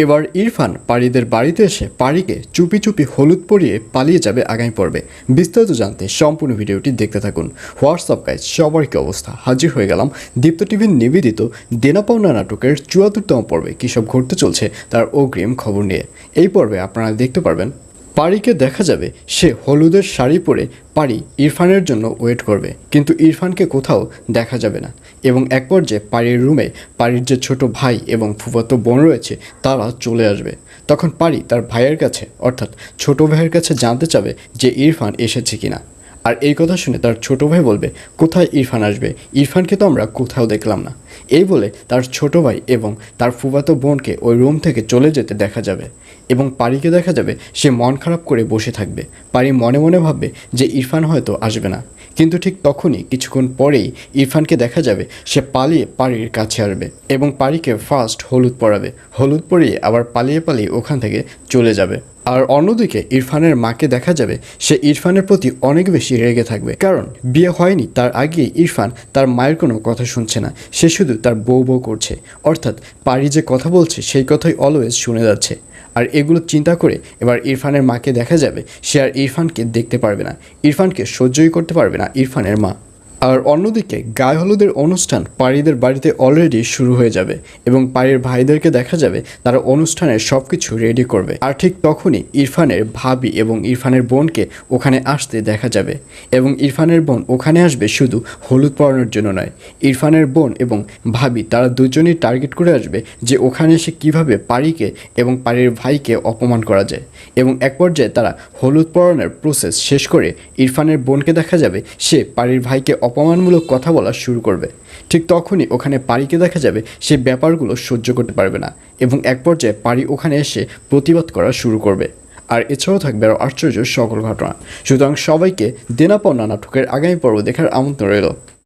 এবার ইরফান পারিদের বাড়িতে এসে পারিকে চুপি চুপি হলুদ পরিয়ে পালিয়ে যাবে আগামী পর্বে। বিস্তারিত জানতে সম্পূর্ণ ভিডিওটি দেখতে থাকুন। হোয়াটসঅ্যাপ গাইজ, সবার কি অবস্থা? হাজির হয়ে গেলাম দীপ্ত টিভির নিবেদিত দেনা পাওনা নাটকের ৭৪তম পর্বে কী সব ঘটতে চলছে তার অগ্রিম খবর নিয়ে। এই পর্বে আপনারা দেখতে পারবেন পারিকে দেখা যাবে সে হলুদের শাড়ি পরে পারি ইরফানের জন্য ওয়েট করবে, কিন্তু ইরফানকে কোথাও দেখা যাবে না। এবং এক পর্যায়ে পারির রুমে পারির যে ছোট ভাই এবং ফুফাতো বোন রয়েছে তারা চলে আসবে। তখন পারি তার ভাইয়ের কাছে অর্থাৎ ছোট ভাইয়ের কাছে জানতে চাবে যে ইরফান এসেছে কিনা। আর এই কথা শুনে তার ছোট ভাই বলবে, কোথায় ইরফান আসবে? ইরফানকে তো আমরা কোথাও দেখলাম না। এই বলে তার ছোট ভাই এবং তার ফুফাতো বোনকে ওই রুম থেকে চলে যেতে দেখা যাবে এবং পারিকে দেখা যাবে সে মন খারাপ করে বসে থাকবে। পারি মনে মনে ভাববে যে ইরফান হয়তো আসবে না, কিন্তু ঠিক তখনই কিছুক্ষণ পরেই ইরফানকে দেখা যাবে সে পালিয়ে পারির কাছে আসবে এবং পারিকে ফার্স্ট হলুদ পরাবে। হলুদ পরিয়ে আবার পালিয়ে পালিয়ে ওখান থেকে চলে যাবে। আর অন্যদিকে ইরফানের মাকে দেখা যাবে সে ইরফানের প্রতি অনেক বেশি রেগে থাকবে, কারণ বিয়ে হয়নি তার আগেই ইরফান তার মায়ের কোনো কথা শুনছে না, সে শুধু তার বউ বউ করছে। অর্থাৎ পারি যে কথা বলছে সেই কথাই অলওয়েজ শুনে যাচ্ছে। আর এগুলো চিন্তা করে এবার ইরফানের মাকে দেখা যাবে সে আর ইরফানকে দেখতে পারবে না, ইরফানকে সহ্যই করতে পারবে না ইরফানের মা। আর অন্যদিকে গায়ে হলুদের অনুষ্ঠান পারিদের বাড়িতে অলরেডি শুরু হয়ে যাবে এবং পারির ভাইদেরকে দেখা যাবে তারা অনুষ্ঠানের সব কিছু রেডি করবে। আর ঠিক তখনই ইরফানের ভাবি এবং ইরফানের বোনকে ওখানে আসতে দেখা যাবে এবং ইরফানের বোন ওখানে আসবে শুধু হলুদ পরানোর জন্য নয়। ইরফানের বোন এবং ভাবি তারা দুজনেই টার্গেট করে আসবে যে ওখানে এসে কীভাবে পারিকে এবং পারির ভাইকে অপমান করা যায়। এবং এক পর্যায়ে তারা হলুদ পরানোর প্রসেস শেষ করে ইরফানের বোনকে দেখা যাবে সে পারির ভাইকে অপমানমূলক কথা বলা শুরু করবে। ঠিক তখনই ওখানে পারিকে দেখা যাবে সে ব্যাপারগুলো সহ্য করতে পারবে না এবং এক পর্যায়ে পারি ওখানে এসে প্রতিবাদ করা শুরু করবে। আর এছাড়াও থাকবে আরও আশ্চর্য সকল ঘটনা। সুতরাং সবাইকে দেনা পাওনা নাটকের আগামী পর্ব দেখার আমন্ত্রণ রইল।